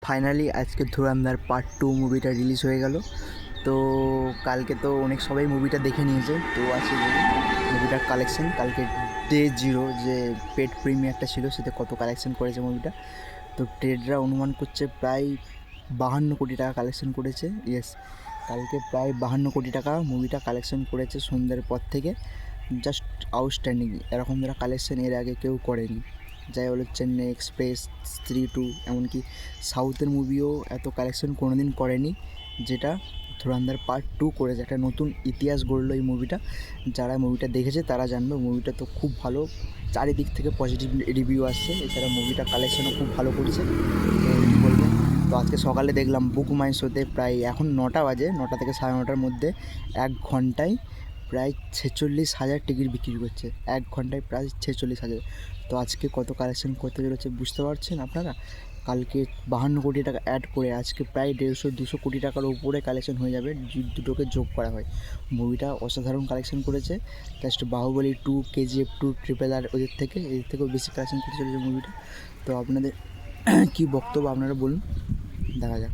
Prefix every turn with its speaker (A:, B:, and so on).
A: Finally আজকে ধুরন্ধর part 2 মুভিটা release হয়ে গেল। তো কালকে তো অনেক সবাই মুভিটা দেখে নিয়েছে। তো আজকে বলি মুভিটার কালেকশন কালকে ডে 0 যে পেড প্রিমিয়ারটা ছিল সেটা কত কালেকশন করেছে মুভিটা। তো ট্রেডরা অনুমান করছে প্রায় 52 কোটি টাকা কালেকশন করেছে। ইয়েস, কালকে প্রায় 52 কোটি টাকা মুভিটা কালেকশন করেছে সন্ধ্যের পর থেকে। জাস্ট আউটস্ট্যান্ডিং, এরকম যারা কালেকশন এর আগে কেউ করেনি। যাই হলো চেন্নাই এক্সপ্রেস, স্ত্রী 2, এমনকি সাউথের মুভিও এত কালেকশন কোনো দিন করেনি যেটা ধুরন্ধর পার্ট 2 করেছে। একটা নতুন ইতিহাস গড়লো এই মুভিটা। যারা মুভিটা দেখেছে তারা জানবে মুভিটা তো খুব ভালো, চারিদিক থেকে পজিটিভ রিভিউ আসছে। এছাড়া মুভিটা কালেকশনও খুব ভালো করছে। তো কী বলবেন? তো আজকে সকালে দেখলাম বুক মাই শোতে, প্রায় এখন 9টা বাজে, 9টা থেকে 9:30 মধ্যে 1 ঘন্টায় প্রায় 46,000 টিকিট বিক্রি করছে। 1 ঘন্টায় প্রায় 46,000। তো আজকে কত কালেকশন করতে চলেছে বুঝতে পারছেন আপনারা। কালকে 52 কোটি টাকা অ্যাড করে আজকে প্রায় 150-200 কোটি টাকার উপরে কালেকশন হয়ে যাবে দুটোকে যোগ করা হয়। মুভিটা অসাধারণ কালেকশন করেছে। জাস্ট বাহুবলী 2, KGF 2, RRR এদের থেকেও বেশি কালেকশন করতে চলেছে মুভিটা। তো আপনাদের কী বক্তব্য আপনারা বলুন, দেখা যাক।